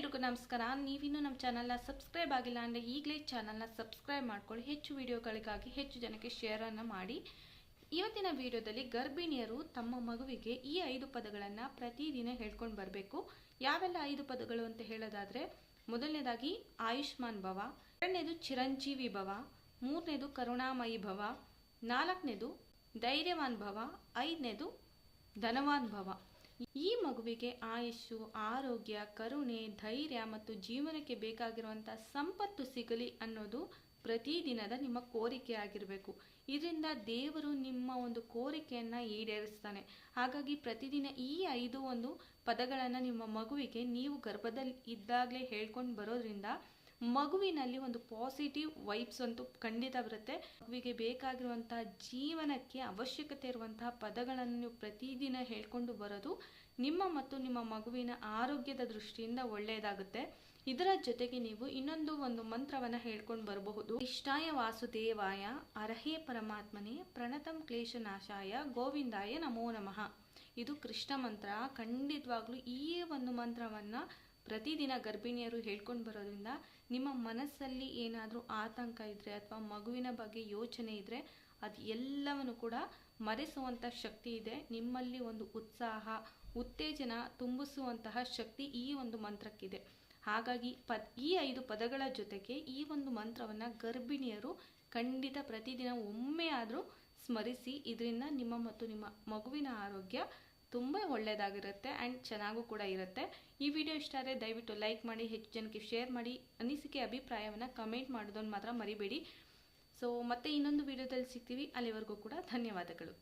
ಎಲ್ರಿಗೂ ನಮಸ್ಕಾರ. ನೀವಿನ್ನೂ ನಮ್ಮ ಚಾನಲ್ನ ಸಬ್ಸ್ಕ್ರೈಬ್ ಆಗಿಲ್ಲ ಅಂದರೆ ಈಗಲೇ ಚಾನಲ್ನ ಸಬ್ಸ್ಕ್ರೈಬ್ ಮಾಡ್ಕೊಳ್ಳಿ. ಹೆಚ್ಚು ವಿಡಿಯೋಗಳಿಗಾಗಿ ಹೆಚ್ಚು ಜನಕ್ಕೆ ಶೇರನ್ನು ಮಾಡಿ. ಇವತ್ತಿನ ವಿಡಿಯೋದಲ್ಲಿ ಗರ್ಭಿಣಿಯರು ತಮ್ಮ ಮಗುವಿಗೆ ಈ 5 ಪದಗಳನ್ನು ಪ್ರತಿದಿನ ಹೇಳ್ಕೊಂಡು ಬರಬೇಕು. ಯಾವೆಲ್ಲ 5 ಪದಗಳು ಅಂತ ಹೇಳೋದಾದರೆ, ಮೊದಲನೇದಾಗಿ ಆಯುಷ್ಮಾನ್ ಭವ, ಎರಡನೇದು ಚಿರಂಜೀವಿ ಭವ, ಮೂರನೇದು ಕರುಣಾಮಯಿ ಭವ, ನಾಲ್ಕನೇದು ಧೈರ್ಯವಾನ್ ಭವ, ಐದನೇದು ಧನವಾನ್ ಭವ. ಈ ಮಗುವಿಗೆ ಆಯುಷು, ಆರೋಗ್ಯ, ಕರುಣೆ, ಧೈರ್ಯ ಮತ್ತು ಜೀವನಕ್ಕೆ ಬೇಕಾಗಿರುವಂಥ ಸಂಪತ್ತು ಸಿಗಲಿ ಅನ್ನೋದು ಪ್ರತಿದಿನದ ನಿಮ್ಮ ಕೋರಿಕೆ ಆಗಿರಬೇಕು. ಇದರಿಂದ ದೇವರು ನಿಮ್ಮ ಒಂದು ಕೋರಿಕೆಯನ್ನು ಈಡೇರಿಸ್ತಾನೆ. ಹಾಗಾಗಿ ಪ್ರತಿದಿನ ಈ 5 ಪದಗಳನ್ನು ನಿಮ್ಮ ಮಗುವಿಗೆ ನೀವು ಗರ್ಭದಲ್ಲಿ ಇದ್ದಾಗಲೇ ಹೇಳ್ಕೊಂಡು ಬರೋದ್ರಿಂದ ಮಗುವಿನಲ್ಲಿ ಒಂದು ಪಾಸಿಟಿವ್ ವೈಬ್ಸ್ ಅಂತೂ ಖಂಡಿತ ಬರುತ್ತೆ. ಮಗುವಿಗೆ ಬೇಕಾಗಿರುವಂತಹ ಜೀವನಕ್ಕೆ ಅವಶ್ಯಕತೆ ಇರುವಂತಹ ಪದಗಳನ್ನು ನೀವು ಪ್ರತಿದಿನ ಹೇಳ್ಕೊಂಡು ಬರೋದು ನಿಮ್ಮ ಮತ್ತು ನಿಮ್ಮ ಮಗುವಿನ ಆರೋಗ್ಯದ ದೃಷ್ಟಿಯಿಂದ ಒಳ್ಳೆಯದಾಗುತ್ತೆ. ಇದರ ಜೊತೆಗೆ ನೀವು ಇನ್ನೊಂದು ಮಂತ್ರವನ್ನು ಹೇಳ್ಕೊಂಡು ಬರಬಹುದು. ಇಷ್ಟಾಯ ವಾಸುದೇವಾಯ ಅರ್ಹೇ ಪರಮಾತ್ಮನೇ ಪ್ರಣತಂ ಕ್ಲೇಶನಾಶಾಯ ಗೋವಿಂದಾಯ ನಮೋ ನಮಃ. ಇದು ಕೃಷ್ಣ ಮಂತ್ರ. ಖಂಡಿತವಾಗ್ಲೂ ಈ ಒಂದು ಮಂತ್ರವನ್ನು ಪ್ರತಿದಿನ ಗರ್ಭಿಣಿಯರು ಹೇಳ್ಕೊಂಡು ಬರೋದ್ರಿಂದ ನಿಮ್ಮ ಮನಸ್ಸಲ್ಲಿ ಏನಾದರೂ ಆತಂಕ ಇದ್ದರೆ ಅಥವಾ ಮಗುವಿನ ಬಗ್ಗೆ ಯೋಚನೆ ಇದ್ದರೆ ಅದು ಎಲ್ಲವನ್ನು ಕೂಡ ಮರೆಸುವಂಥ ಶಕ್ತಿ ಇದೆ. ನಿಮ್ಮಲ್ಲಿ ಒಂದು ಉತ್ಸಾಹ, ಉತ್ತೇಜನ ತುಂಬಿಸುವಂತಹ ಶಕ್ತಿ ಈ ಒಂದು ಮಂತ್ರಕ್ಕಿದೆ. ಹಾಗಾಗಿ ಈ 5 ಪದಗಳ ಜೊತೆಗೆ ಈ ಒಂದು ಮಂತ್ರವನ್ನು ಗರ್ಭಿಣಿಯರು ಖಂಡಿತ ಪ್ರತಿದಿನ ಒಮ್ಮೆ ಆದರೂ ಸ್ಮರಿಸಿ. ಇದರಿಂದ ನಿಮ್ಮ ಮತ್ತು ನಿಮ್ಮ ಮಗುವಿನ ಆರೋಗ್ಯ ತುಂಬ ಒಳ್ಳೆಯದಾಗಿರುತ್ತೆ ಆ್ಯಂಡ್ ಚೆನ್ನಾಗೂ ಕೂಡ ಇರುತ್ತೆ. ಈ ವಿಡಿಯೋ ಇಷ್ಟ ಆದರೆ ದಯವಿಟ್ಟು ಲೈಕ್ ಮಾಡಿ, ಹೆಚ್ಚು ಜನಕ್ಕೆ ಶೇರ್ ಮಾಡಿ, ಅನಿಸಿಕೆ ಅಭಿಪ್ರಾಯವನ್ನು ಕಮೆಂಟ್ ಮಾಡೋದನ್ನು ಮಾತ್ರ ಮರಿಬೇಡಿ. ಮತ್ತೆ ಇನ್ನೊಂದು ವಿಡಿಯೋದಲ್ಲಿ ಸಿಗ್ತೀವಿ. ಅಲ್ಲಿವರೆಗೂ ಕೂಡ ಧನ್ಯವಾದಗಳು.